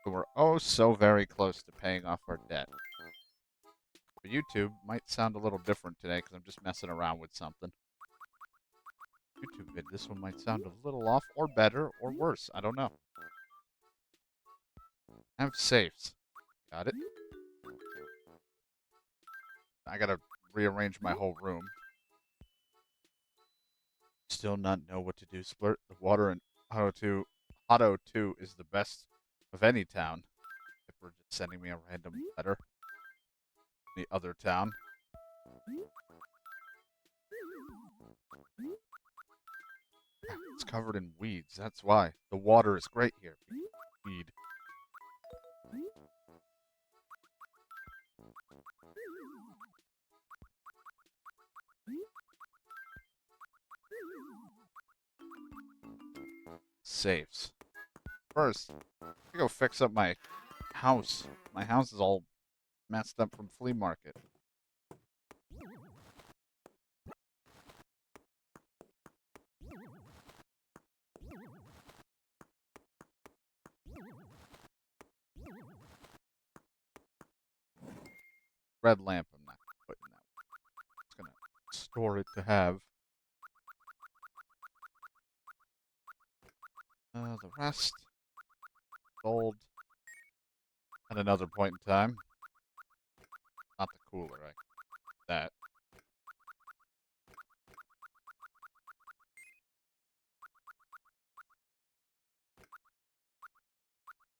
We're oh so very close to paying off our debt. For YouTube, might sound a little different today because I'm just messing around with something. YouTube vid, this one might sound a little off, or better, or worse. I don't know. Have safes. Got it. I gotta rearrange my whole room. Still not know what to do. Splurt the water and Auto 2 is the best of any town. If we're just sending me a random letter. The other town. It's covered in weeds. That's why. The water is great here. Weed. Saves. First, I go fix up my house. My house is all messed up from flea market. Red lamp, I'm not putting that. It's gonna store it to have. The rest sold at another point in time. Not the cooler, right? That.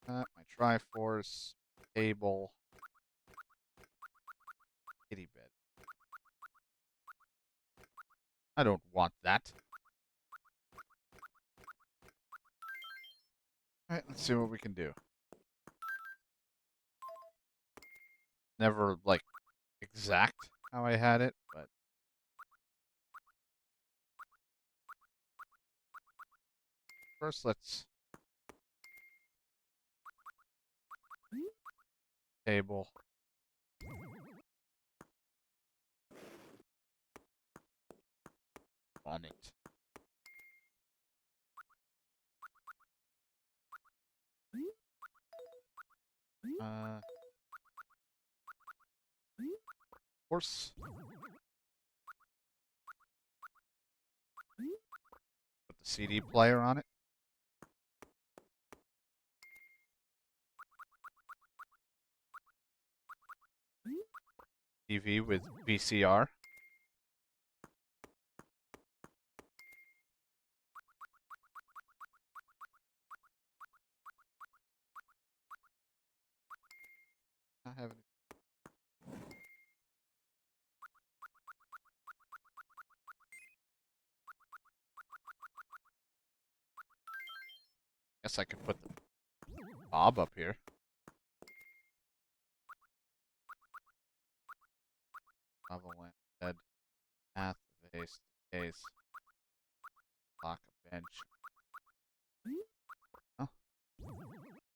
My Triforce, table, kitty bed. I don't want that. Alright, let's see what we can do. Never, like, exact how I had it, but... First, let's... Table. On it. Horse. Put the CD player on it. TV with VCR. I have any. Guess I could put the Bob up here. Lava lamp, bed, path, vase, case, lock, bench. Oh.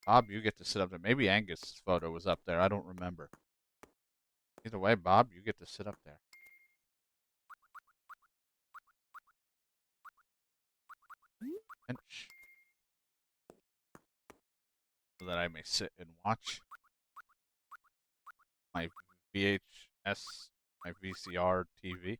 Bob, you get to sit up there. Maybe Angus' photo was up there. I don't remember. Either way, Bob, you get to sit up there. Bench. So that I may sit and watch my VHS, my VCR TV.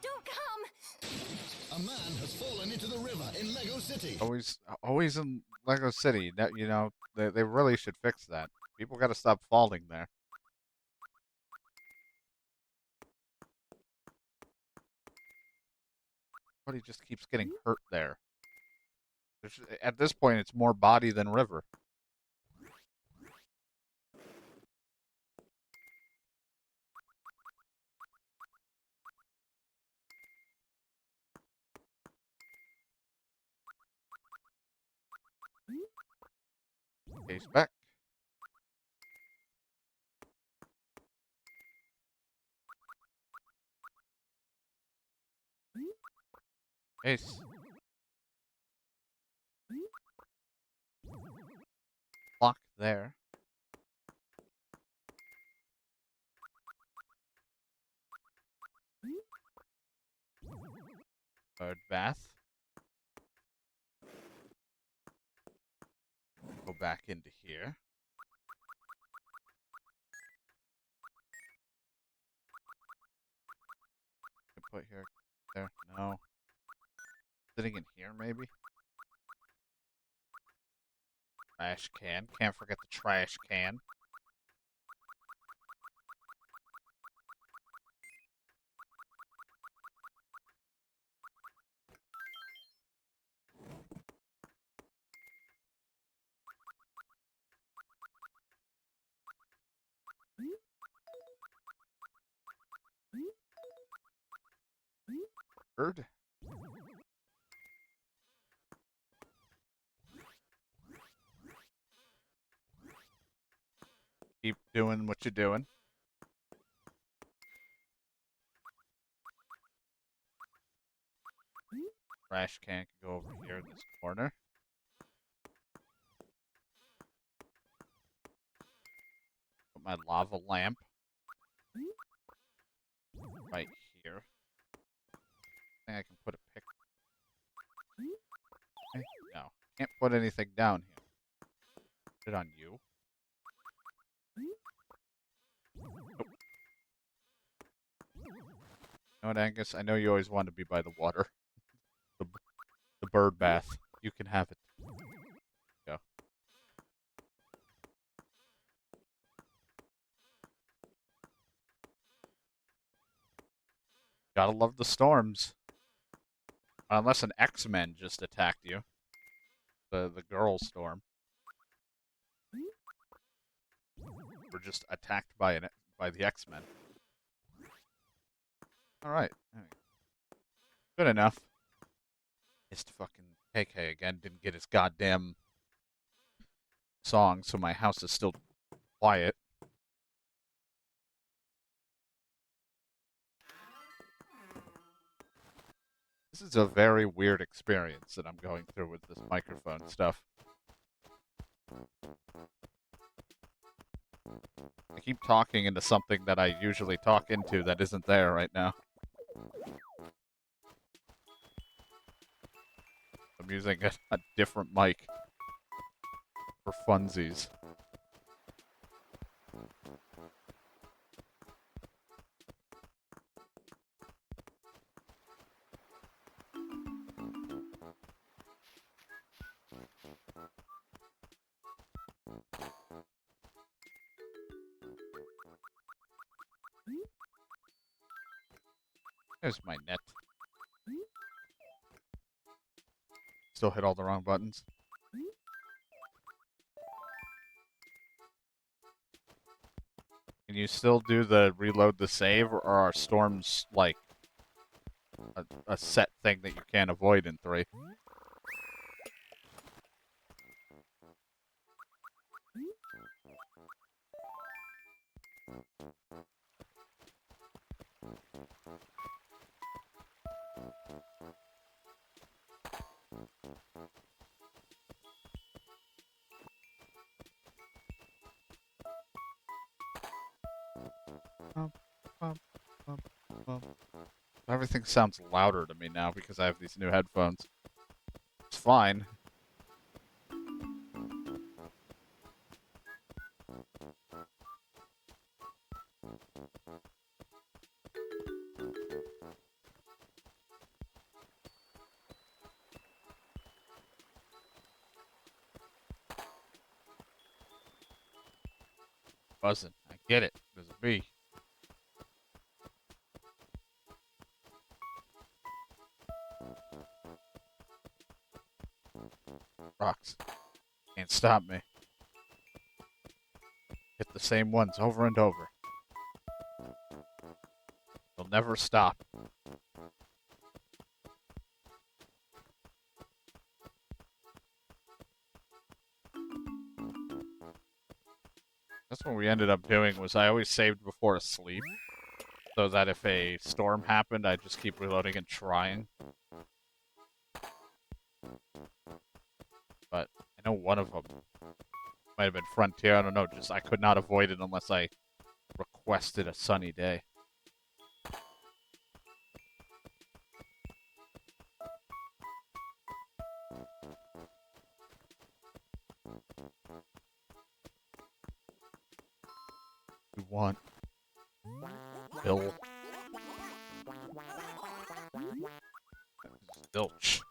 Don't come! A man has fallen into the river in Lego City. Always in Lego City. That, you know, they really should fix that. People got to stop falling there. Everybody just keeps getting hurt there. At this point, it's more body than river. Case back. Case. Clock there. Bird bath. Go back into here. Put here, there, no. Sitting in here, maybe? Trash can. Can't forget the trash can. Bird. Keep doing what you're doing. Trash can can go over here in this corner. Put my lava lamp right here. I think I can put a pick. No, can't put anything down here. Put it on you. Oh. You know what, Angus? I know you always want to be by the water. The bird bath. You can have it. Go. Gotta love the storms. Unless an X-Men just attacked you. The girl storm. We're just attacked by the X-Men. Alright. Good enough. Missed fucking KK again. Didn't get his goddamn song, so my house is still quiet. This is a very weird experience that I'm going through with this microphone stuff. I keep talking into something that I usually talk into that isn't there right now. I'm using a different mic for funsies. There's my net. Still hit all the wrong buttons. Can you still do the reload the save, or are storms like a set thing that you can't avoid in 3? Everything sounds louder to me now because I have these new headphones. It's fine. Buzzing. I get it. There's a bee. Rocks. Can't stop me. Hit the same ones over and over. They'll never stop. That's what we ended up doing, was I always saved before sleep, so that if a storm happened, I'd just keep reloading and trying. But I know one of them might have been Frontier, I don't know, just I could not avoid it unless I requested a sunny day. want? Bill. Zilch.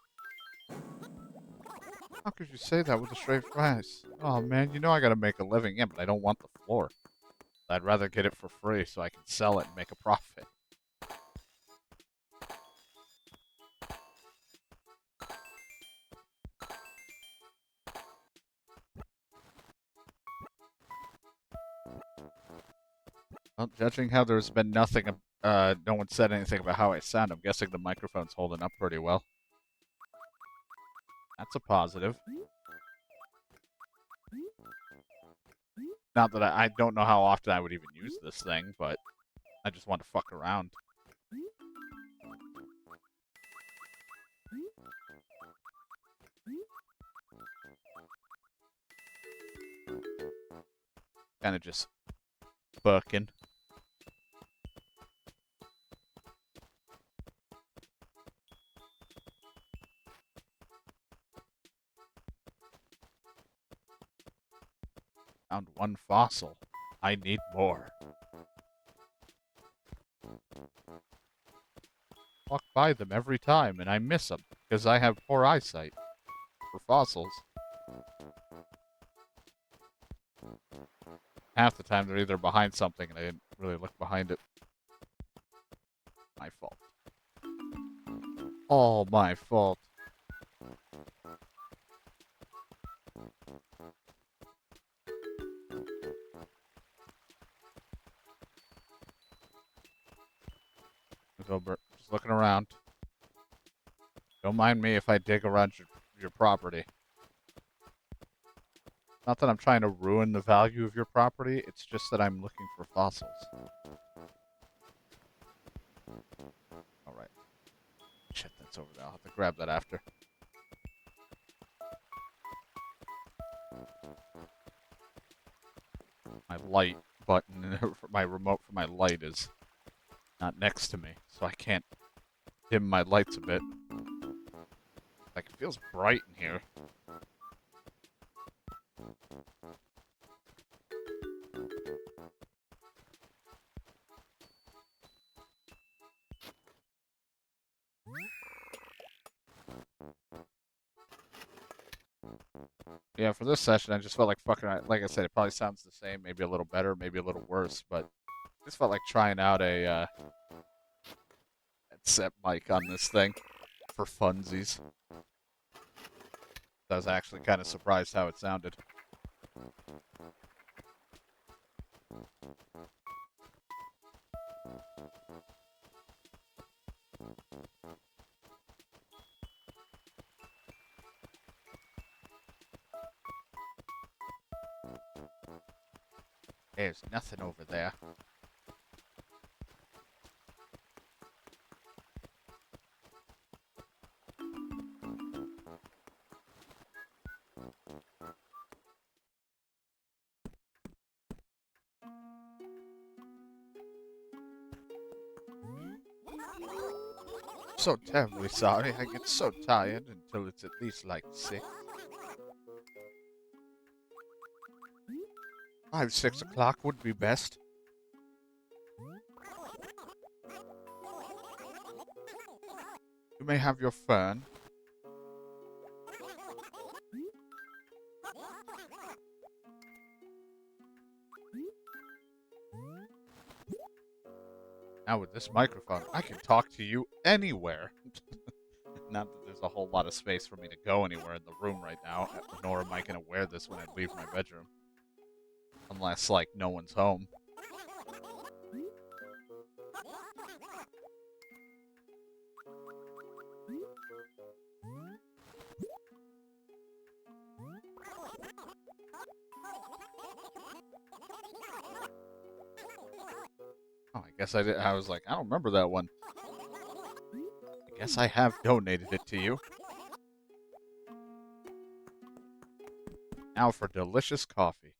How could you say that with a straight face? Oh man, you know I gotta make a living. Yeah, but I don't want the floor. I'd rather get it for free so I can sell it and make a profit. Well, judging how there's been nothing, no one said anything about how I sound, I'm guessing the microphone's holding up pretty well. That's a positive. Not that I don't know how often I would even use this thing, but I just want to fuck around. Kind of just bucking. Found one fossil. I need more. Walk by them every time, and I miss them because I have poor eyesight for fossils. Half the time they're either behind something and I didn't really look behind it. My fault. All my fault. Gilbert, just looking around. Don't mind me if I dig around your property. Not that I'm trying to ruin the value of your property, it's just that I'm looking for fossils. Alright. Shit, that's over there. I'll have to grab that after. My light button, my remote for my light is not next to me, so I can't dim my lights a bit. Like, it feels bright in here. Yeah, for this session, I just felt like fucking. Like I said, it probably sounds the same, maybe a little better, maybe a little worse, but I just felt like trying out a headset mic on this thing for funsies. I was actually kind of surprised how it sounded. There's nothing over there. So terribly sorry. I get so tired until it's at least like 6. 5, 6 o'clock would be best. You may have your fern. Now with this microphone, I can talk to you anywhere. Not that there's a whole lot of space for me to go anywhere in the room right now, nor am I going to wear this when I leave my bedroom. Unless, like, no one's home. Oh, I guess I did. I was like, I don't remember that one. I guess I have donated it to you. Now for delicious coffee.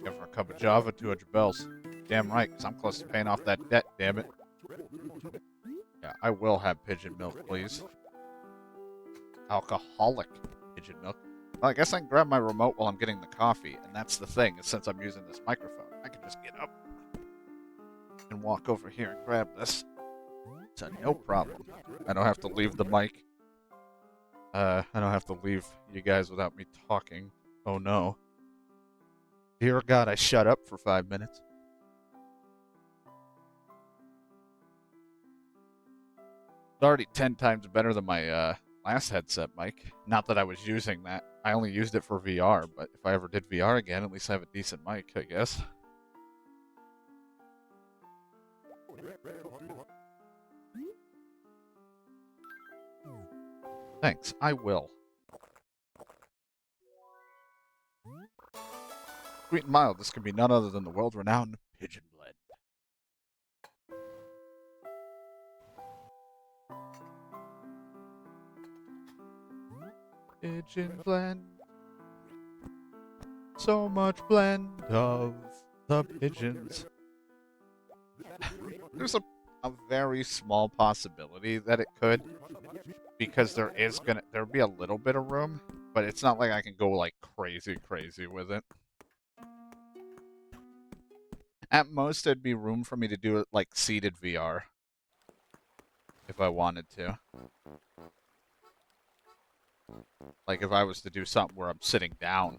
Give her a cup of Java, 200 bells. Damn right, because I'm close to paying off that debt, damn it. Yeah, I will have pigeon milk, please. Alcoholic pigeon milk. Well, I guess I can grab my remote while I'm getting the coffee, and that's the thing, is since I'm using this microphone, I can just get up and walk over here and grab this. It's no problem. I don't have to leave the mic. I don't have to leave you guys without me talking. Oh no. Dear God, I shut up for 5 minutes. It's already 10 times better than my last headset mic. Not that I was using that. I only used it for VR, but if I ever did VR again, at least I have a decent mic, I guess. Thanks, I will. Sweet and mild, this could be none other than the world-renowned Pigeon Blend. Pigeon Blend. So much blend of the pigeons. There's a very small possibility that it could, because there'll be a little bit of room, but it's not like I can go like crazy with it. At most, there'd be room for me to do it like seated VR, if I wanted to. Like if I was to do something where I'm sitting down,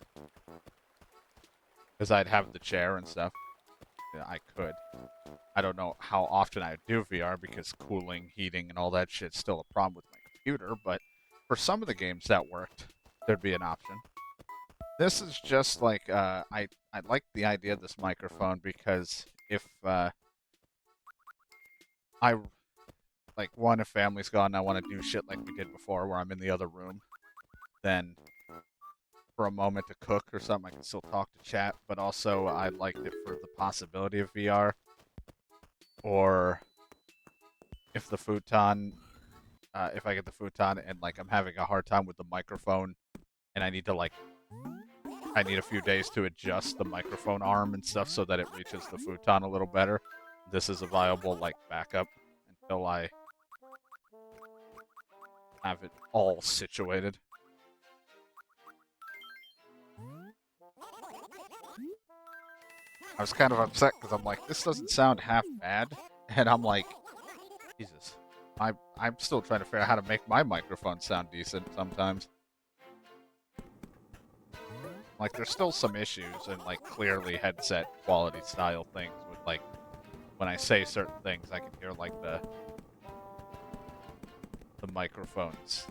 because I'd have the chair and stuff. Yeah, I could. I don't know how often I would do VR because cooling, heating, and all that shit's still a problem with my computer, but for some of the games that worked, there'd be an option. This is just like, I like the idea of this microphone because if, if family's gone and I want to do shit like we did before where I'm in the other room, then for a moment to cook or something, I can still talk to chat, but also I liked it for the possibility of VR. Or if the futon, if I get the futon and like I'm having a hard time with the microphone and I need a few days to adjust the microphone arm and stuff so that it reaches the futon a little better. This is a viable like backup until I have it all situated. I was kind of upset because I'm like, this doesn't sound half bad, and I'm like, Jesus, I'm still trying to figure out how to make my microphone sound decent sometimes. Like, there's still some issues and like clearly headset quality style things with like when I say certain things, I can hear like the microphone's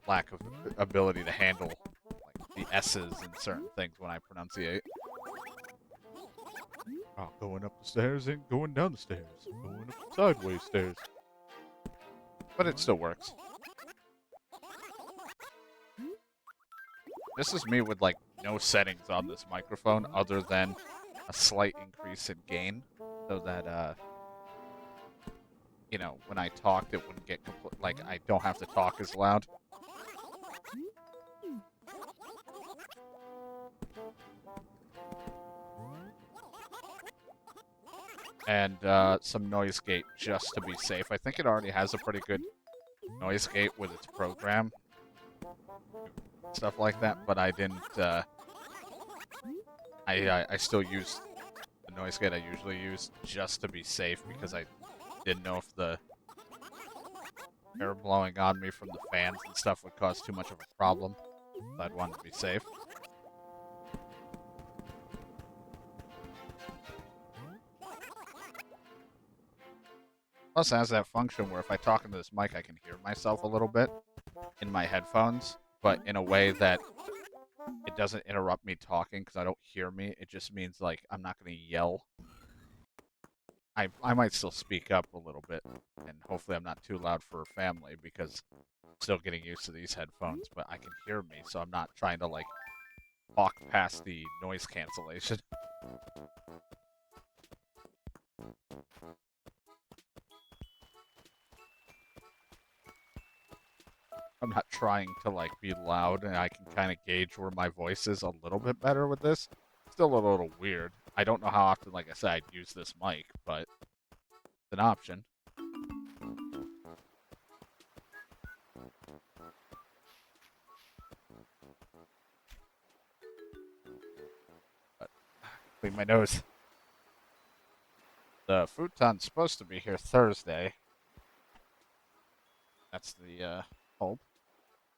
lack of ability to handle like the S's in certain things when I pronunciate. Oh, going up the stairs and going down the stairs. Going up sideways stairs. But it still works. This is me with, like, no settings on this microphone other than a slight increase in gain. So that, you know, when I talked, it wouldn't get like, I don't have to talk as loud. And some noise gate just to be safe. I think it already has a pretty good noise gate with its program. Stuff like that, but I didn't, I still use the noise gate I usually use just to be safe because I didn't know if the air blowing on me from the fans and stuff would cause too much of a problem. So I'd want to be safe. Plus, it has that function where if I talk into this mic, I can hear myself a little bit in my headphones, but in a way that it doesn't interrupt me talking because I don't hear me. It just means, like, I'm not going to yell. I might still speak up a little bit, and hopefully I'm not too loud for family because I'm still getting used to these headphones, but I can hear me, so I'm not trying to, like, talk past the noise cancellation. I'm not trying to, like, be loud, and I can kind of gauge where my voice is a little bit better with this. Still a little weird. I don't know how often, like I said, I'd use this mic, but it's an option. Clean my nose. The futon's supposed to be here Thursday. That's the hope.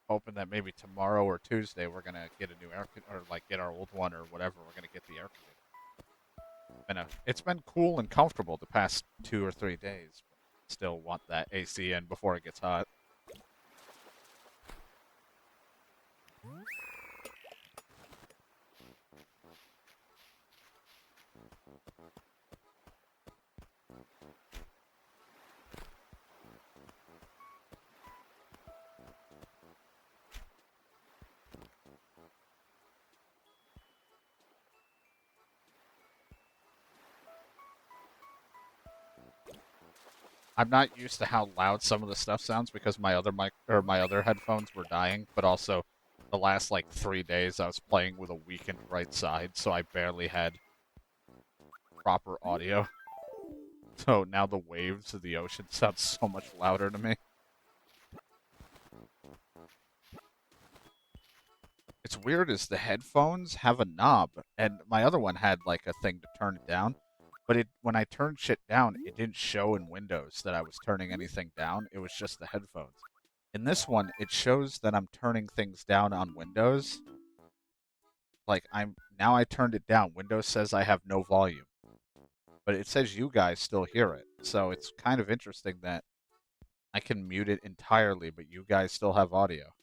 Hoping that maybe tomorrow or Tuesday we're gonna get a new or like get our old one or whatever. We're gonna get the air conditioner. It's been cool and comfortable the past 2 or 3 days. But still want that AC in before it gets hot. I'm not used to how loud some of the stuff sounds because my other my other headphones were dying, but also the last like 3 days I was playing with a weakened right side, so I barely had proper audio. So now the waves of the ocean sound so much louder to me. It's weird is the headphones have a knob, and my other one had like a thing to turn it down. But when I turned shit down, it didn't show in Windows that I was turning anything down. It was just the headphones. In this one, it shows that I'm turning things down on Windows. Like I turned it down. Windows says I have no volume, but it says you guys still hear it. So it's kind of interesting that I can mute it entirely, but you guys still have audio.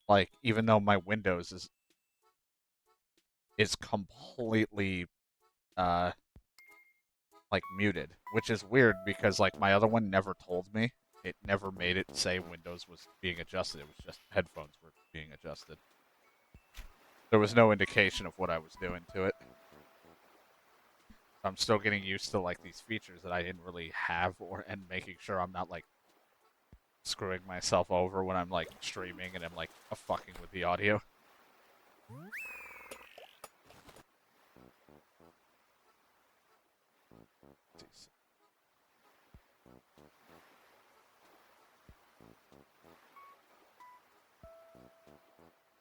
Like even though my Windows is completely like muted, which is weird because like my other one never told me. It never made it say Windows was being adjusted. It was just headphones were being adjusted. There was no indication of what I was doing to it. I'm still getting used to like these features that I didn't really have, and making sure I'm not like screwing myself over when I'm like streaming and I'm like fucking with the audio. Jeez.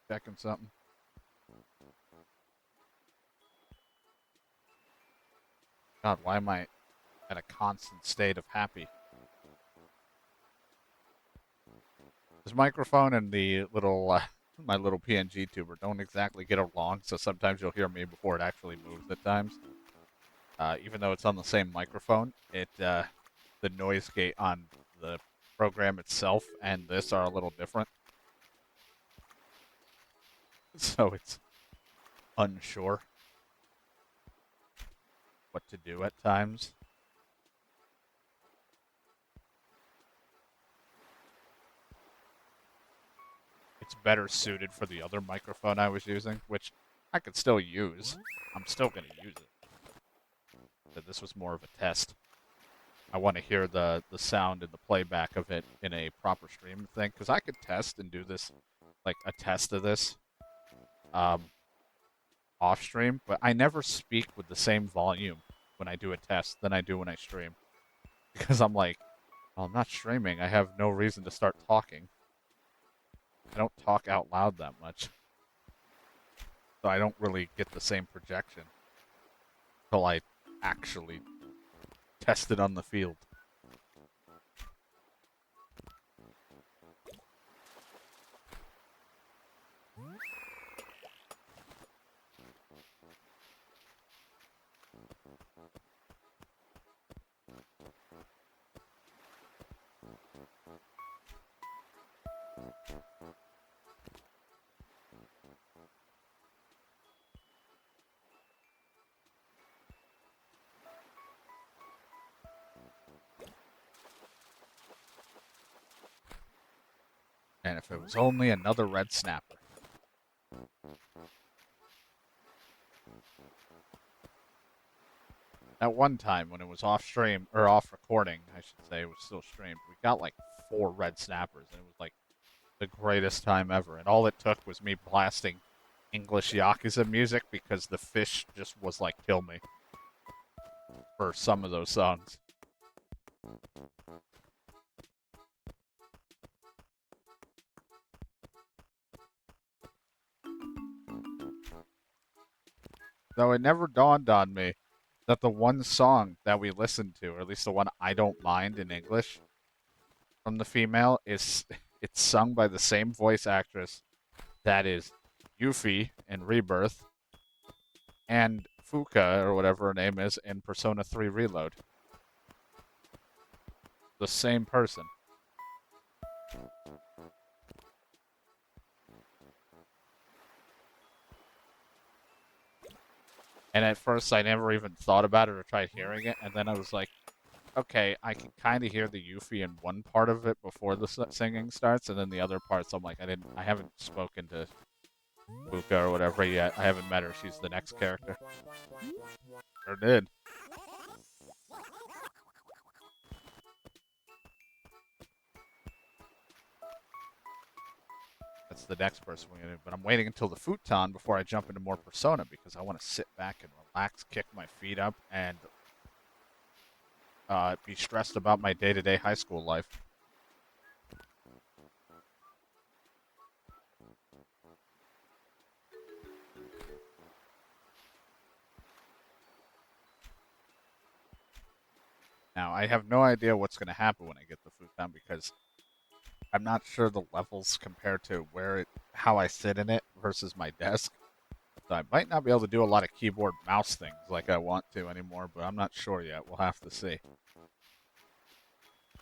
Checking something. God, why am I at a constant state of happy? This microphone and the little my little PNG tuber don't exactly get along, so sometimes you'll hear me before it actually moves at times. Even though it's on the same microphone, the noise gate on the program itself and this are a little different. So it's unsure what to do at times. It's better suited for the other microphone I was using, which I could still use. I'm still going to use it. But this was more of a test. I want to hear the sound and the playback of it in a proper stream thing, because I could test and do this, like a test of this off stream, but I never speak with the same volume when I do a test than I do when I stream. Because I'm like, well, I'm not streaming. I have no reason to start talking. I don't talk out loud that much. So I don't really get the same projection until I actually test it on the field. And if it was only another red snapper. At one time when it was off stream, or off recording, I should say, it was still streamed, we got like 4 red snappers, and it was like the greatest time ever. And all it took was me blasting English Yakuza music because the fish just was like, kill me for some of those songs. Though it never dawned on me that the one song that we listened to, or at least the one I don't mind in English from the female, is it's sung by the same voice actress that is Yuffie in Rebirth and Fuka, or whatever her name is, in Persona 3 Reload. The same person. And at first, I never even thought about it or tried hearing it. And then I was like, okay, I can kind of hear the Yuffie in one part of it before the singing starts, and then the other parts, I'm like, I haven't spoken to Fuka or whatever yet. I haven't met her. She's the next character. Or did. That's the next person we're gonna do. But I'm waiting until the futon before I jump into more Persona because I want to sit back and relax, kick my feet up, and be stressed about my day-to-day high school life. Now, I have no idea what's going to happen when I get the futon because I'm not sure the levels compare to how I sit in it versus my desk. So I might not be able to do a lot of keyboard mouse things like I want to anymore, but I'm not sure yet. We'll have to see.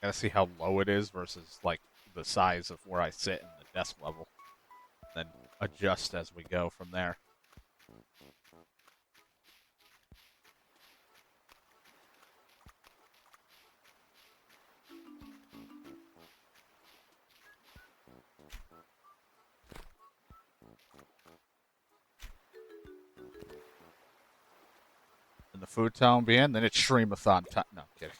Gotta see how low it is versus like the size of where I sit in the desk level. Then adjust as we go from there. And the futon be in, then it's streamathon time. No, I'm kidding.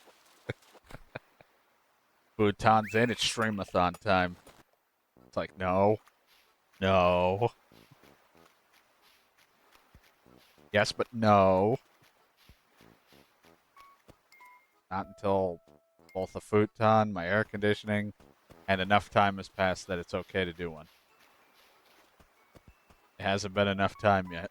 Futon's in, it's streamathon time. It's like, no. No. Yes, but no. Not until both the futon, my air conditioning, and enough time has passed that it's okay to do one. It hasn't been enough time yet.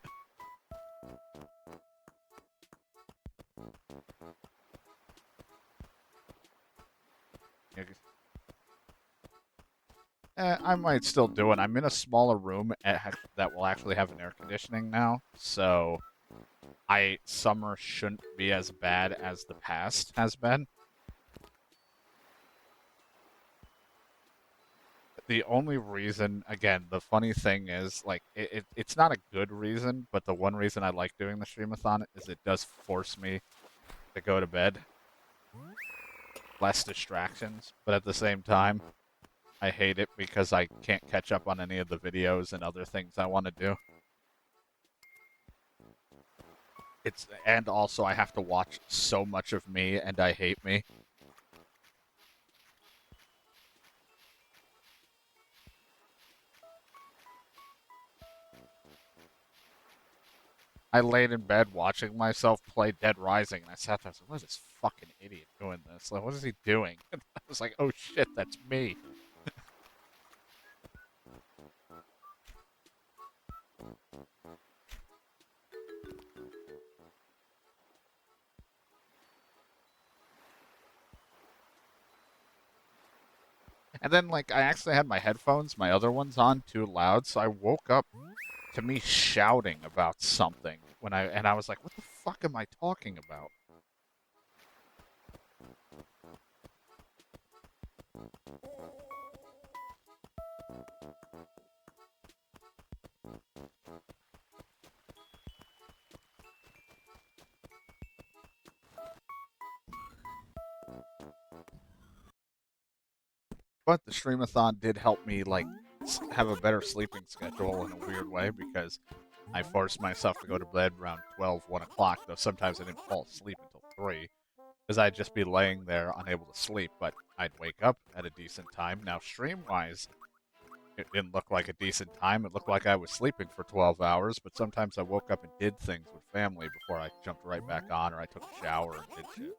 I might still do it. I'm in a smaller room that will actually have an air conditioning now, so summer shouldn't be as bad as the past has been. The only reason, again, the funny thing is, like, it's not a good reason, but the one reason I like doing the streamathon is it does force me to go to bed. Less distractions, but at the same time, I hate it because I can't catch up on any of the videos and other things I want to do. And also I have to watch so much of me, and I hate me. I laid in bed watching myself play Dead Rising, and I sat there and said, what is this fucking idiot doing this? Like, what is he doing? And I was like, oh shit, that's me. And then, like, I actually had my headphones, my other ones on too loud, so I woke up to me shouting about something and I was like, what the fuck am I talking about? But the streamathon did help me, like, have a better sleeping schedule in a weird way because I forced myself to go to bed around 12, 1 o'clock, though sometimes I didn't fall asleep until 3 because I'd just be laying there unable to sleep, but I'd wake up at a decent time. Now, stream-wise, it didn't look like a decent time. It looked like I was sleeping for 12 hours, but sometimes I woke up and did things with family before I jumped right back on, or I took a shower and did shit.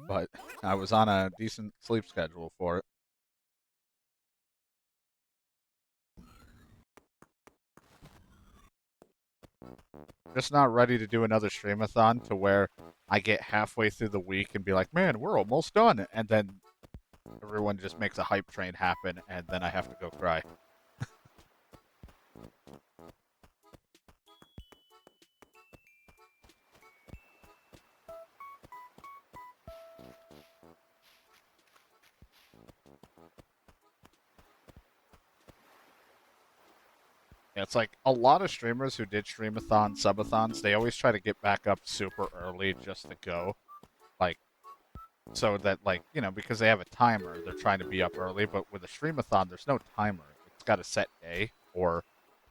But I was on a decent sleep schedule for it. just not ready to do another streamathon to where I get halfway through the week and be like, man, we're almost done. And then everyone just makes a hype train happen, and then I have to go cry. Yeah, it's like a lot of streamers who did streamathon, subathons, they always try to get back up super early just to go. Like, so that, like, you know, because they have a timer, they're trying to be up early. But with a streamathon, there's no timer. It's got a set day or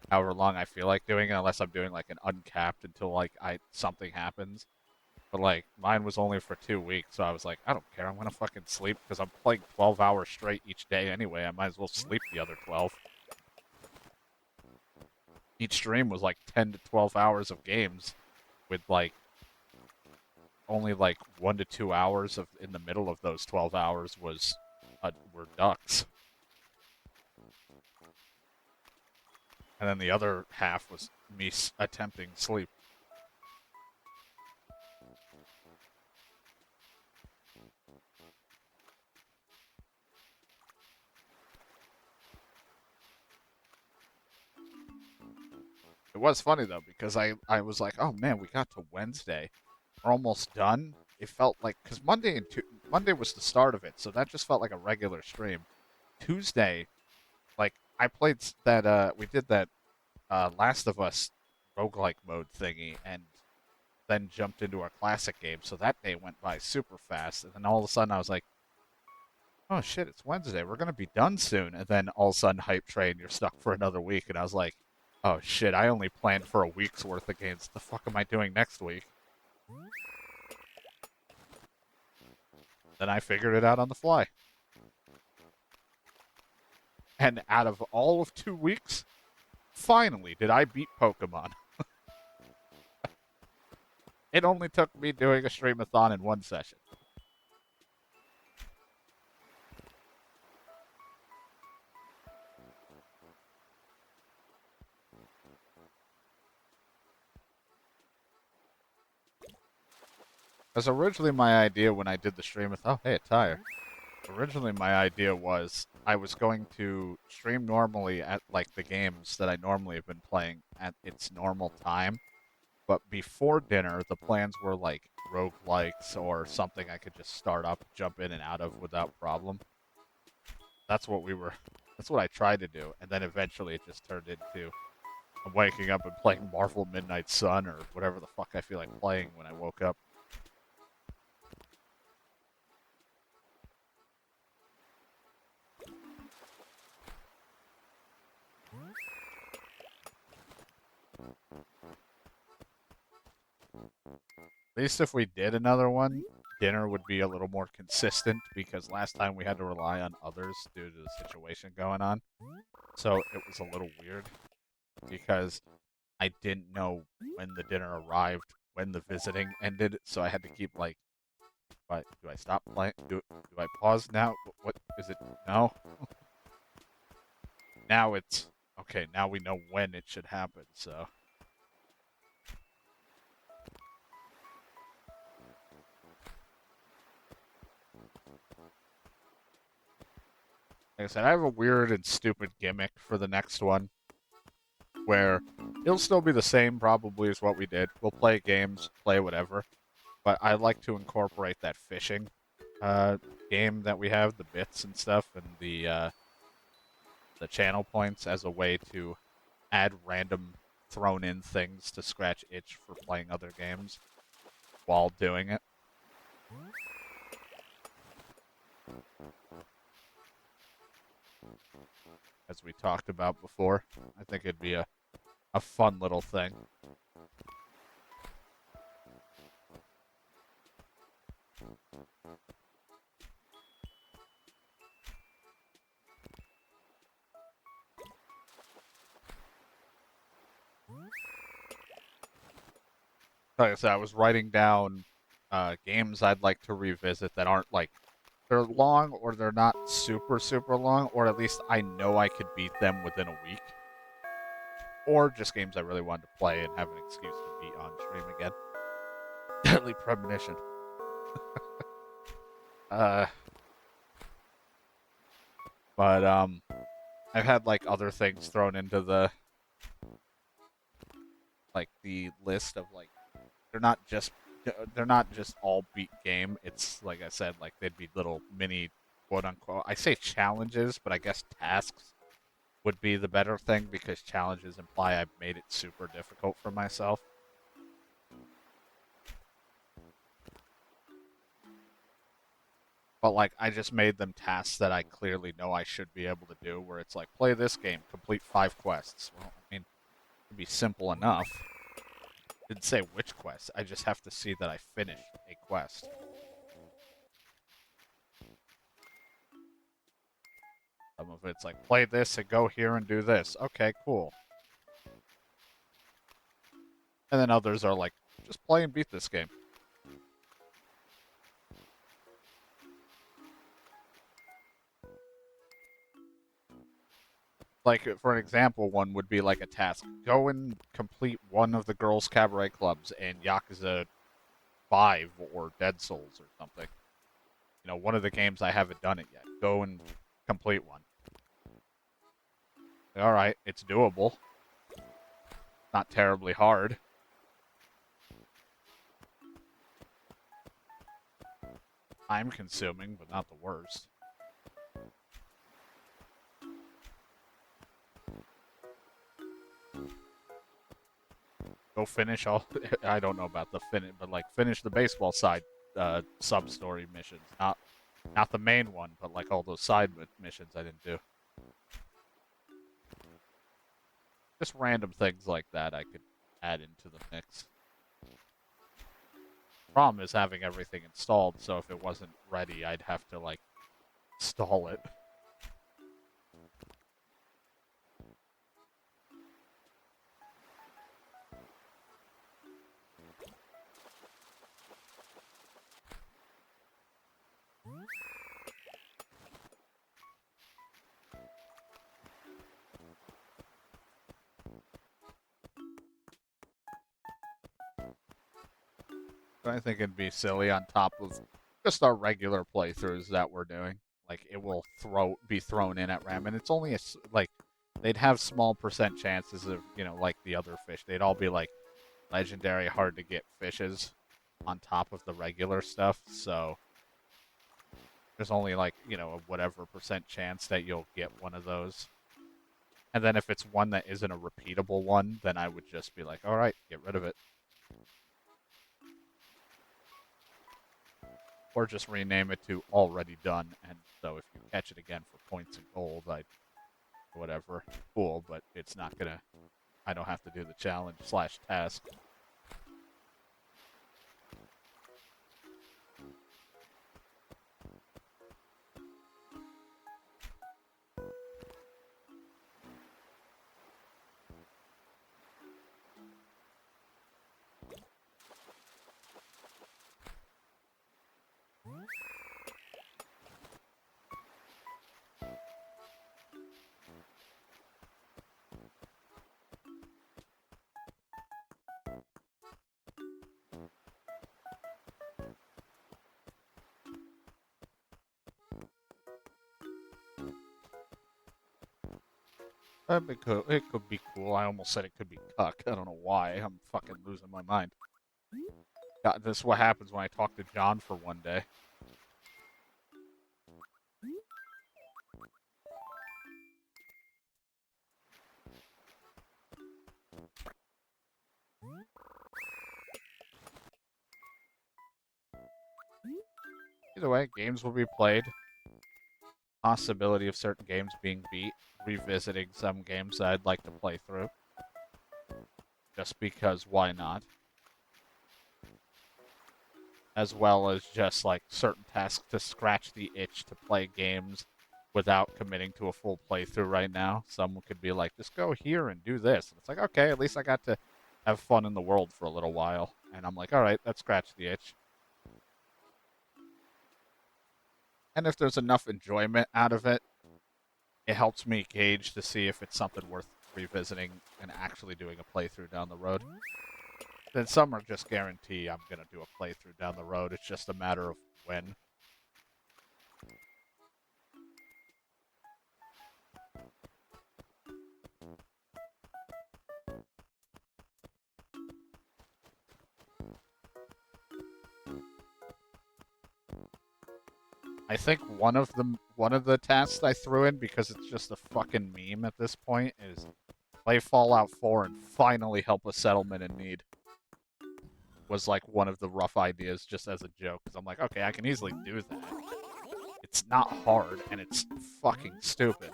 however long I feel like doing it, unless I'm doing like an uncapped until like something happens. But like mine was only for 2 weeks, so I was like, I don't care. I'm gonna fucking sleep because I'm playing 12 hours straight each day anyway. I might as well sleep the other 12. Each stream was like 10 to 12 hours of games, with like only like 1 to 2 hours of in the middle of those 12 hours was were ducks, and then the other half was me attempting sleep. It was funny though because I was like, oh man, we got to Wednesday, we're almost done. It felt like because Monday was the start of it, so that just felt like a regular stream. Tuesday, like I played that we did that Last of Us roguelike mode thingy, and then jumped into our classic game. So that day went by super fast, and then all of a sudden I was like, oh shit, it's Wednesday. We're gonna be done soon. And then all of a sudden, hype train, you're stuck for another week. And I was like, oh shit, I only planned for a week's worth of games. The fuck am I doing next week? Then I figured it out on the fly. And out of all of 2 weeks, finally did I beat Pokemon. It only took me doing a streamathon in one session. Because originally my idea when I did the stream oh, hey, a tire. Originally my idea was I was going to stream normally at like the games that I normally have been playing at its normal time. But before dinner, the plans were like roguelikes or something I could just start up, jump in and out of without problem. That's what that's what I tried to do. And then eventually it just turned into I'm waking up and playing Marvel Midnight Sun or whatever the fuck I feel like playing when I woke up. At least if we did another one, dinner would be a little more consistent because last time we had to rely on others due to the situation going on. So it was a little weird because I didn't know when the dinner arrived, when the visiting ended, so I had to keep like, do I stop playing? Do I pause now? What is it? No. Now it's okay. Now we know when it should happen. So. Like I said, I have a weird and stupid gimmick for the next one where it'll still be the same probably as what we did. We'll play games, play whatever, but I like to incorporate that fishing game that we have, the bits and stuff, and the channel points as a way to add random thrown in things to scratch itch for playing other games while doing it. As we talked about before, I think it'd be a fun little thing. Like I said, I was writing down games I'd like to revisit that aren't like they're long or they're not super super long, or at least I know I could beat them within a week. or just games I really wanted to play and have an excuse to beat on stream again. Deadly Premonition. uh, but I've had like other things thrown into the list of like they're not just all beat game. It's like I said, like they'd be little mini quote unquote. I say challenges, but I guess tasks would be the better thing because challenges imply I've made it super difficult for myself. But like I just made them tasks that I clearly know I should be able to do, where it's like play this game, complete 5 quests. Well, I mean, it'd be simple enough. Didn't say which quest. I just have to see that I finished a quest. Some of it's like play this and go here and do this. Okay, cool. And then others are like just play and beat this game. Like, for an example, one would be like a task. Go and complete one of the girls' cabaret clubs in Yakuza 5 or Dead Souls or something. You know, one of the games I haven't done it yet. Go and complete one. Alright, it's doable. Not terribly hard. Time consuming, but not the worst. Go finish all. I don't know about the finish, but like finish the baseball side sub-story missions. Not the main one, but like all those side missions I didn't do. Just random things like that I could add into the mix. Problem is having everything installed, so if it wasn't ready, I'd have to like install it. I think it'd be silly on top of just our regular playthroughs that we're doing. Like it will be thrown in at random, and it's only like they'd have small percent chances of like the other fish. They'd all be like legendary, hard to get fishes on top of the regular stuff. So there's only like a whatever percent chance that you'll get one of those. And then if it's one that isn't a repeatable one, then I would just be like, all right, get rid of it. Or just rename it to already done, and so if you catch it again for points and gold, whatever, cool, but it's not gonna, I don't have to do the challenge / task. It could be cool. I almost said it could be cuck. I don't know why. I'm fucking losing my mind. God, this is what happens when I talk to John for one day. Either way, games will be played. Possibility of certain games being beat. Revisiting some games that I'd like to play through. Just because, why not? As well as just like certain tasks to scratch the itch to play games without committing to a full playthrough right now. Some could be like, just go here and do this. And it's like, okay, at least I got to have fun in the world for a little while. And I'm like, all right, that scratched the itch. And if there's enough enjoyment out of it, it helps me gauge to see if it's something worth revisiting and actually doing a playthrough down the road. Then some are just guarantee I'm going to do a playthrough down the road. It's just a matter of when. I think one of the tasks I threw in, because it's just a fucking meme at this point, is play Fallout 4 and finally help a settlement in need. Was like one of the rough ideas, just as a joke, because I'm like, okay, I can easily do that. It's not hard, and it's fucking stupid.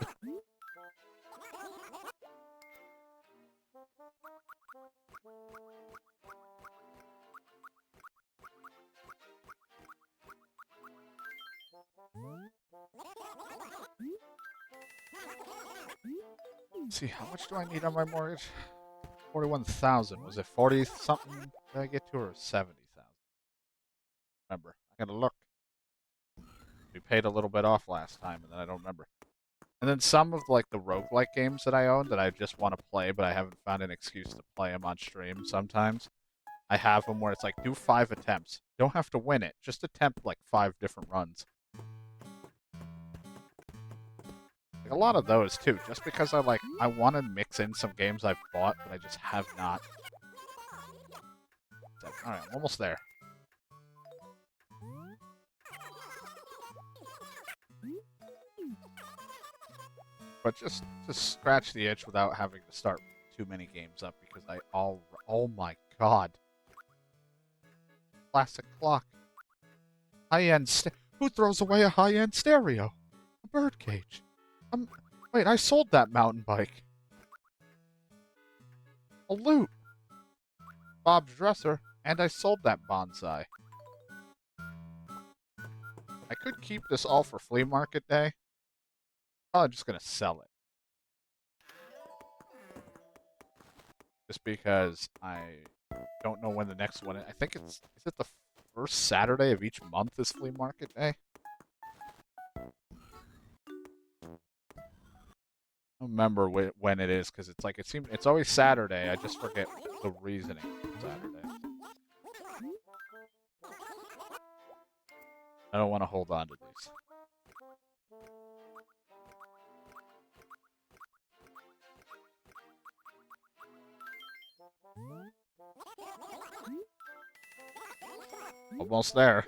Let's see, how much do I need on my mortgage? 41,000. Was it 40 something did I get to, or 70,000? Remember, I gotta look. We paid a little bit off last time, and then I don't remember. And then some of like the roguelike games that I own that I just want to play, but I haven't found an excuse to play them on stream sometimes. I have them where it's like, do 5 attempts. Don't have to win it. Just attempt like 5 different runs. Like a lot of those too, just because I want to mix in some games I've bought, but I just have not. Alright, I'm almost there. But just to scratch the itch without having to start too many games up, because oh my god. Classic clock. High-end who throws away a high-end stereo? A birdcage. Wait, I sold that mountain bike. A loot. Bob's dresser, and I sold that bonsai. I could keep this all for flea market day. Probably just gonna sell it. Just because I don't know when the next one is. I think is it the first Saturday of each month is flea market day? I don't remember when it is, because it's always Saturday. I just forget the reasoning for Saturday. I don't want to hold on to these. Almost there.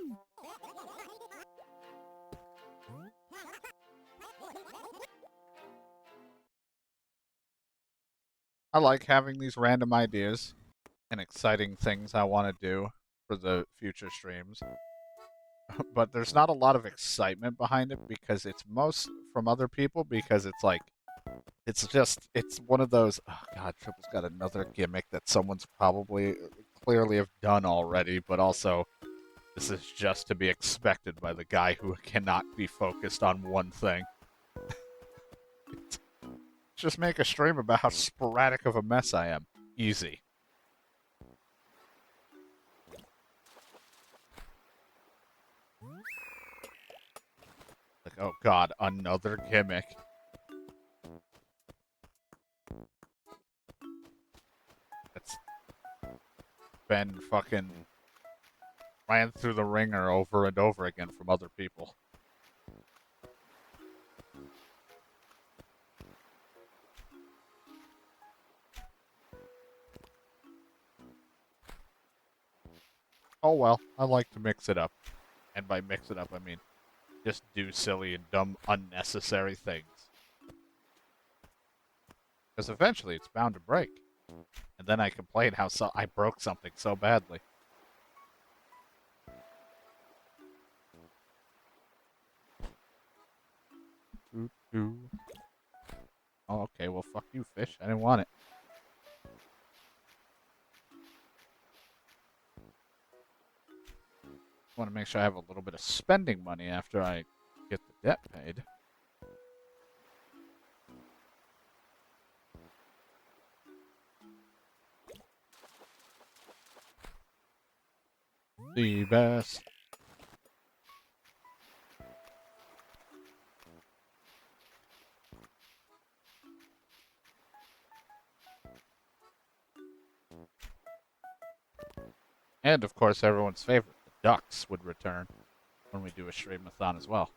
I like having these random ideas and exciting things I want to do for the future streams. But there's not a lot of excitement behind it, because it's most from other people, because it's like, it's one of those, oh god, Triple's got another gimmick that someone's probably clearly have done already, but also this is just to be expected by the guy who cannot be focused on one thing. Just make a stream about how sporadic of a mess I am. Easy. Like, oh god, another gimmick. It's been fucking ran through the ringer over and over again from other people. Oh well, I like to mix it up. And by mix it up, I mean just do silly and dumb, unnecessary things. Because eventually it's bound to break. And then I complain how I broke something so badly. Oh, okay, well, fuck you, fish. I didn't want it. I want to make sure I have a little bit of spending money after I get the debt paid. The best. And, of course, everyone's favorite, the ducks, would return when we do a stream-a-thon as well.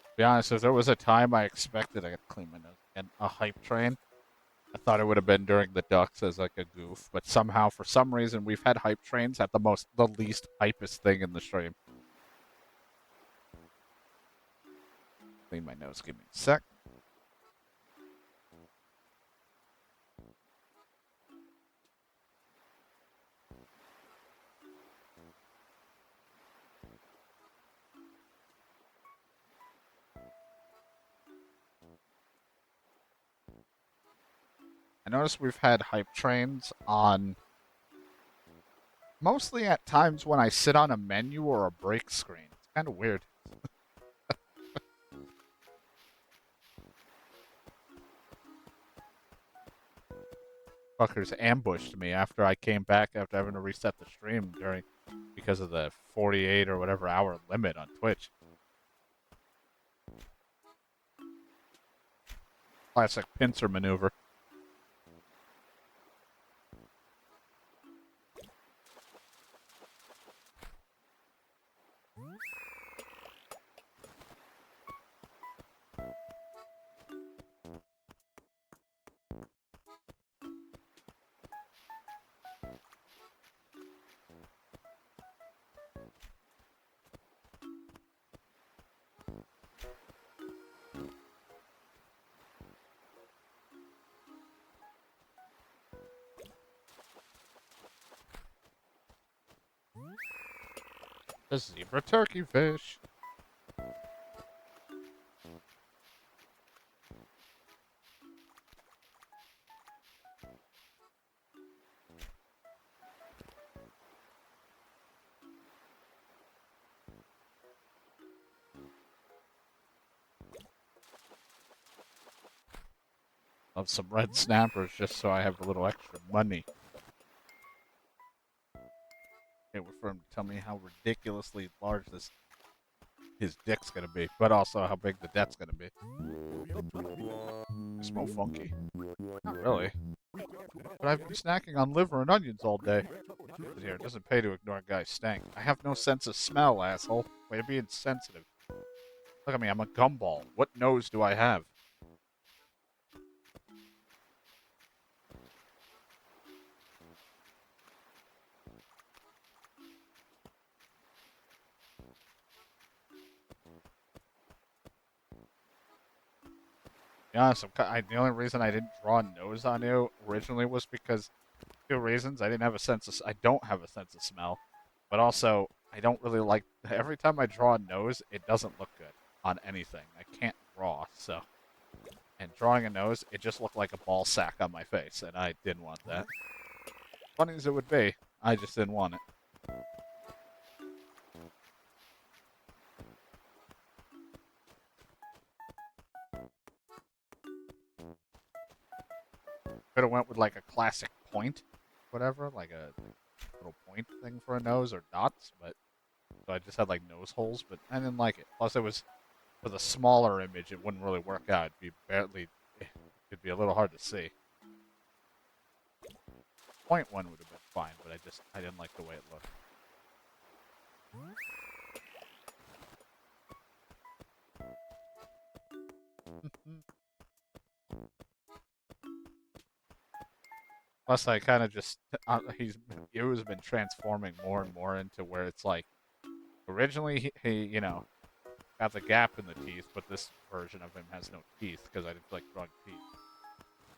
To be honest, if there was a time I expected, I gotta clean my nose again, a hype train, I thought it would have been during the ducks as like a goof, but somehow, for some reason, we've had hype trains at the least hypest thing in the stream. Clean my nose, give me a sec. I noticed we've had hype trains on mostly at times when I sit on a menu or a break screen. It's kind of weird. Fuckers ambushed me after I came back after having to reset the stream because of the 48 or whatever hour limit on Twitch. Classic pincer maneuver. The zebra turkey fish. Of some red snappers just so I have a little extra money. Can't wait for him to tell me how ridiculously large his dick's gonna be, but also how big the debt's gonna be. I smell funky. Not really. But I've been snacking on liver and onions all day. Here, it doesn't pay to ignore a guy's stank. I have no sense of smell, asshole. Way to be insensitive. Look at me, I'm a gumball. What nose do I have? To be honest, the only reason I didn't draw a nose on you originally was because two reasons. I don't have a sense of smell, but also I don't really like. Every time I draw a nose, it doesn't look good on anything. I can't draw, so. And drawing a nose, it just looked like a ball sack on my face, and I didn't want that. Funny as it would be, I just didn't want it. Could have went with like a classic point, whatever, like a little point thing for a nose or dots, but so I just had like nose holes, but I didn't like it. Plus, it was with a smaller image, it wouldn't really work out. It'd be a little hard to see. Point one would have been fine, but I didn't like the way it looked. Plus, I kind of just Yu's been transforming more and more into where it's like originally he got the gap in the teeth, but this version of him has no teeth because I didn't feel like drawing teeth.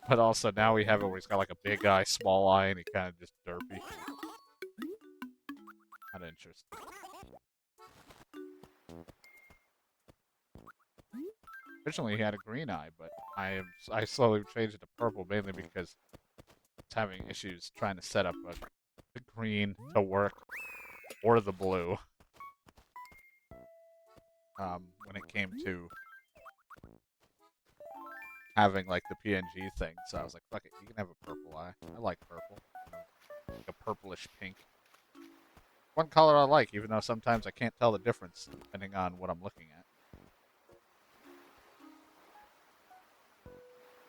But also now we have it where he's got like a big eye, small eye, and he kind of just derpy. Kind of interesting. Originally he had a green eye, but I slowly changed it to purple mainly because it's having issues trying to set up the green to work or the blue. When it came to having like the PNG thing, so I was like, fuck it, you can have a purple eye. I like purple. Like a purplish pink. One color I like, even though sometimes I can't tell the difference depending on what I'm looking at.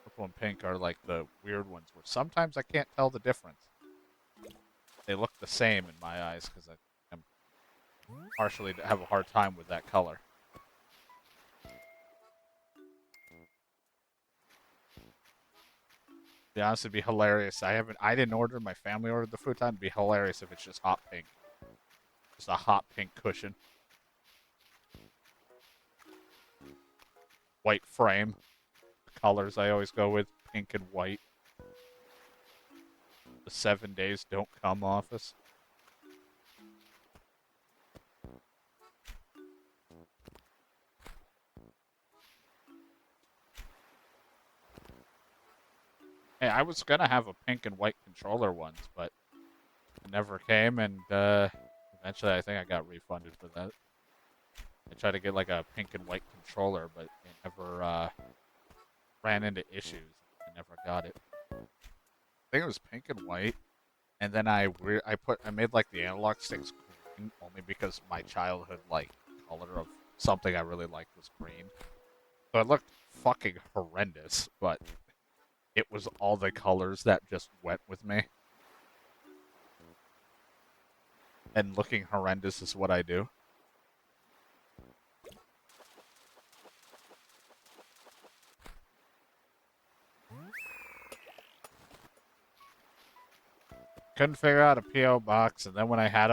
Purple and pink are like the weird ones where sometimes I can't tell the difference. They look the same in my eyes because I'm partially have a hard time with that color. To be honest, it'd be hilarious. I didn't order. My family ordered the futon. It'd be hilarious if it's just hot pink, just a hot pink cushion, white frame. The colors I always go with: pink and white. The 7 days don't come office. Hey, I was gonna have a pink and white controller once, but it never came, and eventually I think I got refunded for that. I tried to get like a pink and white controller, but it never ran into issues. I never got it. I think it was pink and white, and then I made like the analog sticks green only because my childhood like color of something I really liked was green. So it looked fucking horrendous, but it was all the colors that just went with me. And looking horrendous is what I do. Couldn't figure out a PO box, and then when I had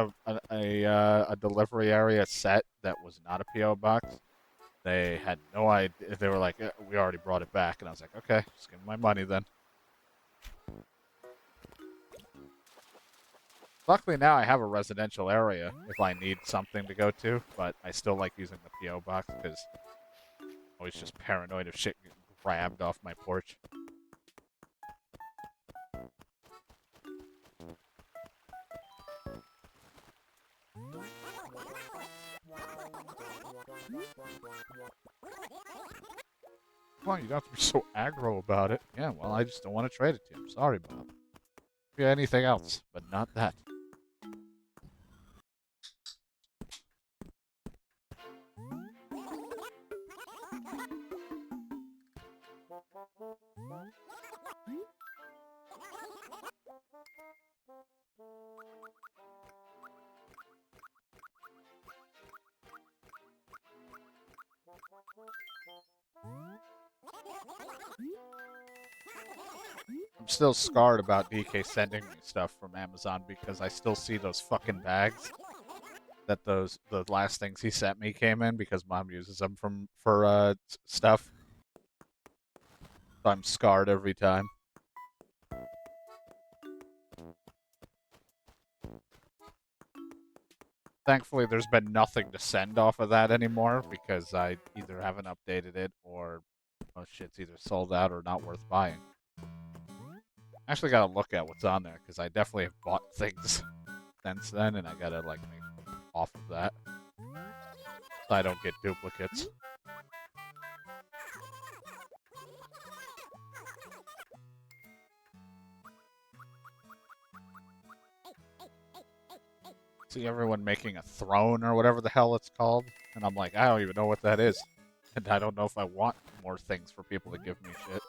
a delivery area set that was not a PO box, they had no idea. They were like, "We already brought it back," and I was like, "Okay, just give me my money then." Luckily now I have a residential area if I need something to go to, but I still like using the PO box because I'm always just paranoid of shit getting grabbed off my porch. Come on, you don't have to be so aggro about it. Yeah, well, I just don't want to trade it to you. I'm sorry, Bob. Be anything else, but not that. I'm still scarred about DK sending me stuff from Amazon because I still see those fucking bags that the last things he sent me came in because Mom uses them for stuff. So I'm scarred every time. Thankfully, there's been nothing to send off of that anymore because I either haven't updated it or shit's either sold out or not worth buying. Actually, gotta look at what's on there because I definitely have bought things since then, and I gotta like make off of that so I don't get duplicates. See everyone making a throne or whatever the hell it's called, and I'm like, I don't even know what that is, and I don't know if I want more things for people to give me shit.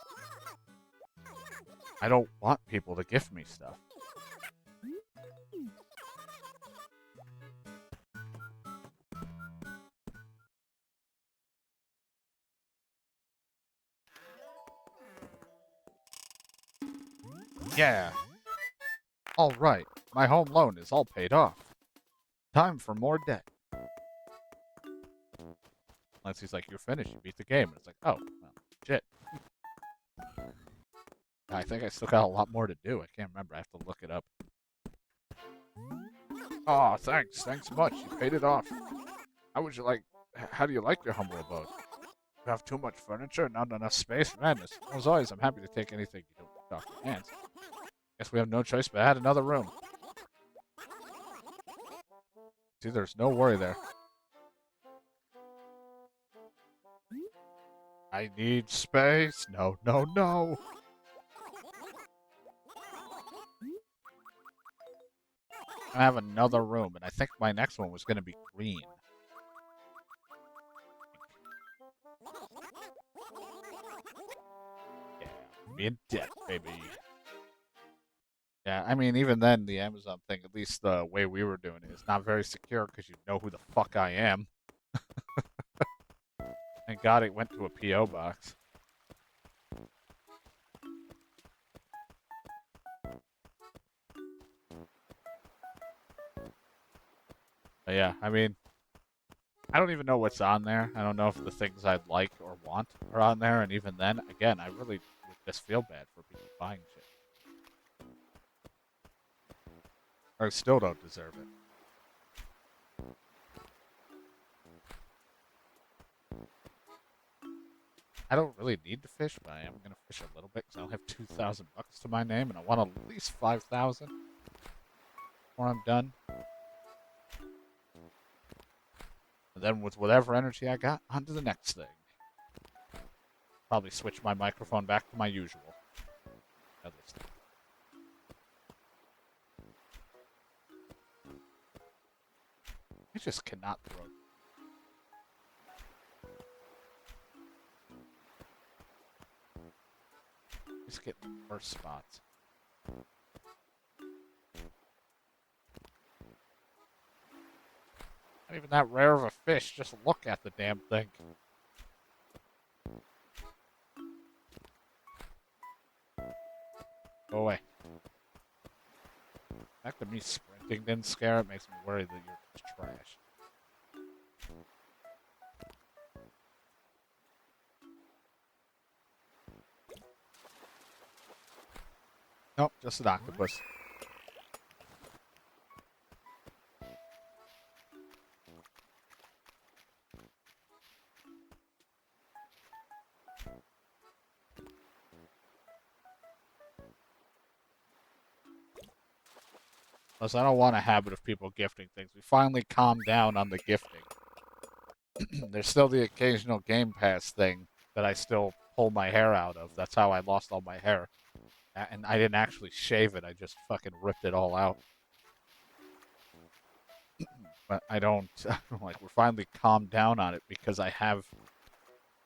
I don't want people to gift me stuff. Yeah. All right. My home loan is all paid off. Time for more debt. Unless he's like, you're finished. You beat the game. And it's like, oh, well, shit. I think I still got a lot more to do. I can't remember. I have to look it up. Oh, thanks. Thanks much. You paid it off. How do you like your humble abode? You have too much furniture, not enough space? Madness. As always, I'm happy to take anything you don't dock your hands. Guess we have no choice but add another room. See, there's no worry there. I need space. No, no, no. I have another room, and I think my next one was going to be green. Yeah, be in debt, baby. Yeah, I mean, even then, the Amazon thing, at least the way we were doing it, is not very secure because you know who the fuck I am. Thank God it went to a P.O. box. But yeah, I mean, I don't even know what's on there. I don't know if the things I'd like or want are on there, and even then, again, I really would just feel bad for people buying shit. Or still don't deserve it. I don't really need to fish, but I am gonna fish a little bit because I'll have 2,000 bucks to my name, and I want at least 5,000 before I'm done. And then with whatever energy I got, on to the next thing. Probably switch my microphone back to my usual. At least. I just cannot throw. Just get the worst spots. Not even that rare of a fish. Just look at the damn thing. Go away. The fact that me sprinting didn't scare it makes me worry that you're just trash. Nope, just an octopus. Plus, I don't want a habit of people gifting things. We finally calmed down on the gifting. There's still the occasional Game Pass thing that I still pull my hair out of. That's how I lost all my hair. And I didn't actually shave it, I just fucking ripped it all out. But I don't, like, we're finally calmed down on it because I have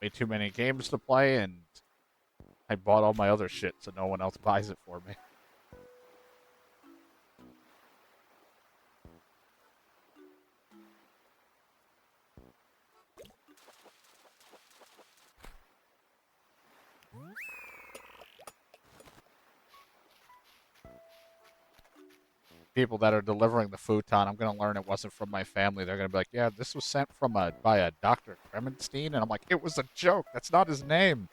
way too many games to play and I bought all my other shit so no one else buys it for me. People that are delivering the futon, I'm gonna learn it wasn't from my family. They're gonna be like, "Yeah, this was sent from by a Dr. Kremenstein," and I'm like, "It was a joke. That's not his name."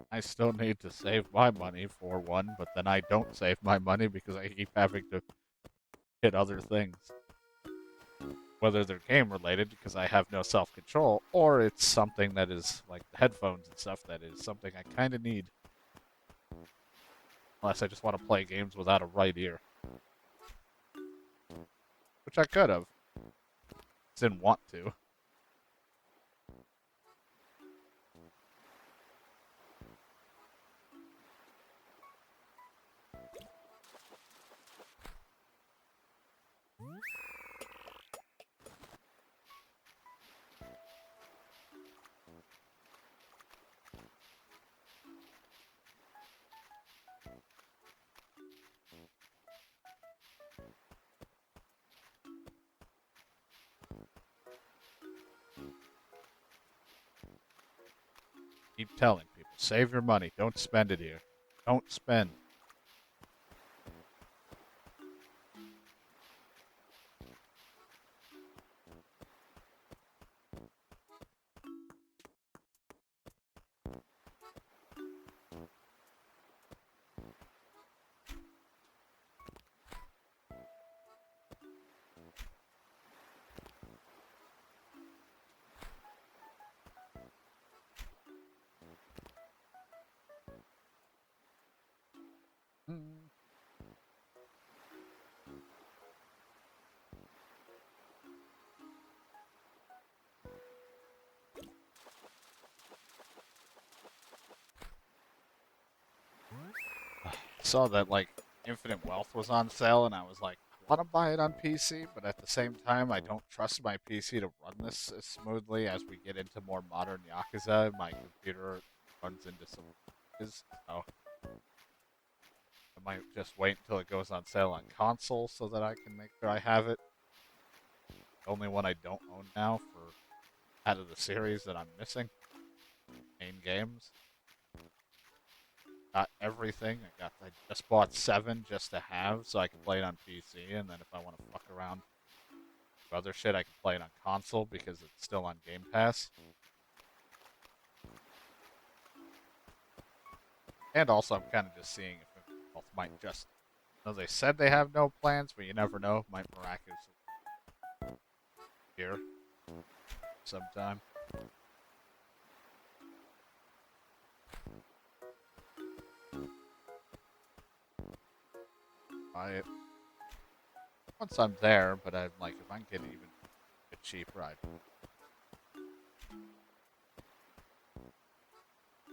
I still need to save my money for one, but then I don't save my money because I keep having to hit other things. Whether they're game related because I have no self control, or it's something that is like the headphones and stuff that is something I kind of need. Unless I just want to play games without a right ear. Which I could have. Just didn't want to. Keep telling people, save your money. Don't spend it here. Don't spend. Mm. Saw that like Infinite Wealth was on sale, and I was like, I want to buy it on PC, but at the same time, I don't trust my PC to run this as smoothly as we get into more modern Yakuza. My computer runs into some glitches, so I might just wait until it goes on sale on console so that I can make sure I have it. The only one I don't own now for out of the series that I'm missing, main games. Got everything. I just bought 7 just to have so I can play it on PC, and then if I want to fuck around with other shit, I can play it on console because it's still on Game Pass. And also, I'm kind of just seeing if Valve might just. You know, they said they have no plans, but you never know. Might miraculously appear sometime. Buy it once I'm there, but I'm like, if I can get it even a bit cheaper, I'd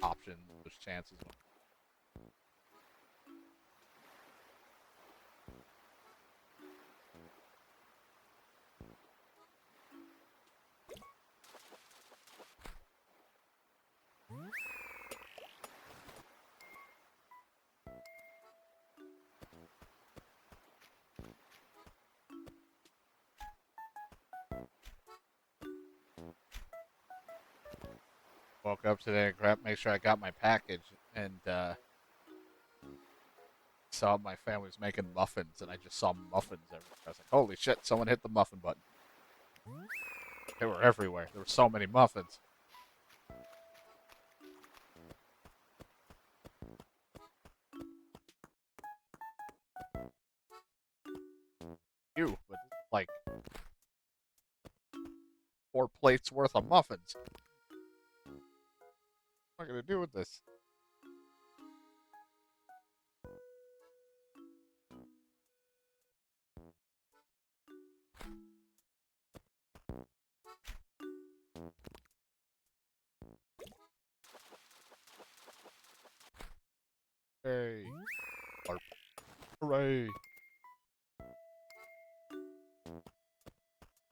option those chances. Woke up today and make sure I got my package, and saw my family was making muffins, and I just saw muffins everywhere. I was like, holy shit, someone hit the muffin button. They were everywhere. There were so many muffins. But like 4 plates worth of muffins. What am I gonna do with this? Hey. Hooray.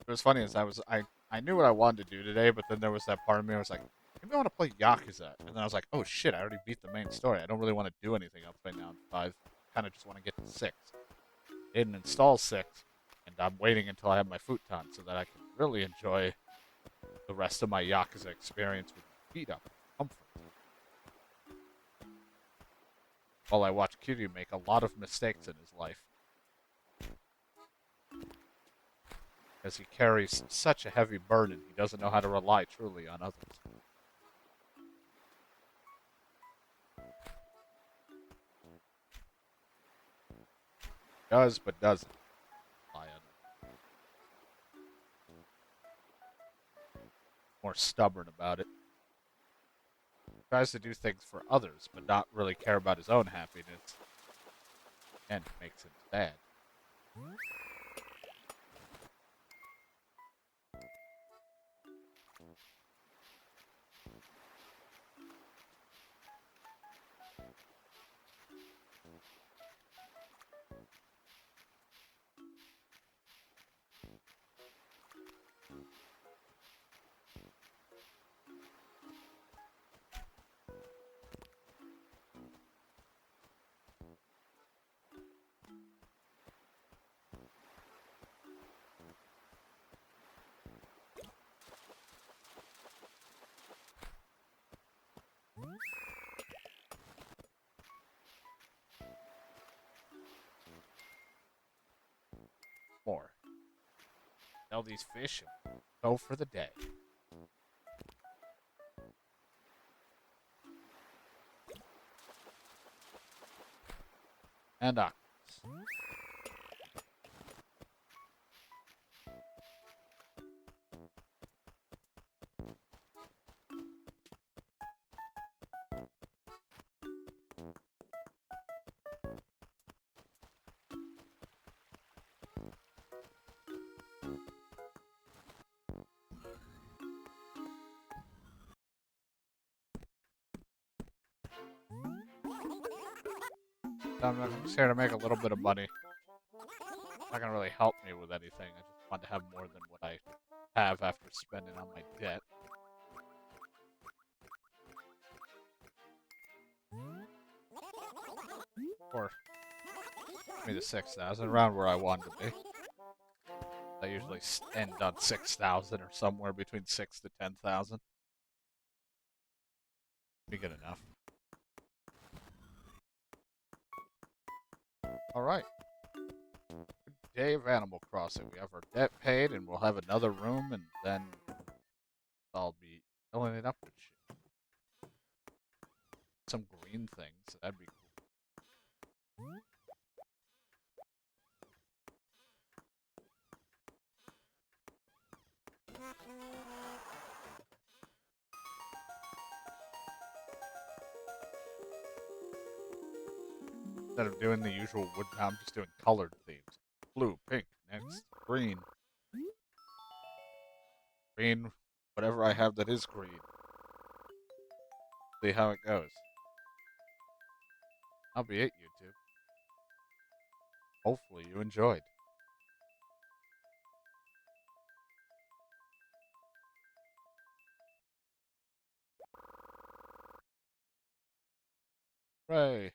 It was funny as I knew what I wanted to do today, but then there was that part of me I was like, maybe I want to play Yakuza. And then I was like, oh shit, I already beat the main story. I don't really want to do anything else right now in 5. Kind of just want to get to 6. Didn't install 6, and I'm waiting until I have my futon so that I can really enjoy the rest of my Yakuza experience with my feet up. Comfort. While I watch Kiryu make a lot of mistakes in his life. As he carries such a heavy burden, he doesn't know how to rely truly on others. Does, but doesn't rely on others. More stubborn about it. Tries to do things for others, but not really care about his own happiness. And makes him sad. More. Sell these fish and go for the day. And I'm just here to make a little bit of money. Not gonna really help me with anything. I just want to have more than what I have after spending on my debt. Or maybe the 6,000, around where I wanted to be. I usually end on 6,000 or somewhere between 6 to 10,000. Be good enough. Alright. Day of Animal Crossing. We have our debt paid, and we'll have another room, and then I'll be filling it up with shit. Some green things. That'd be cool. Instead of doing the usual wood, I'm just doing colored themes. Blue, pink, next, green. Green, whatever I have that is green. See how it goes. That'll be it, YouTube. Hopefully you enjoyed. Hooray!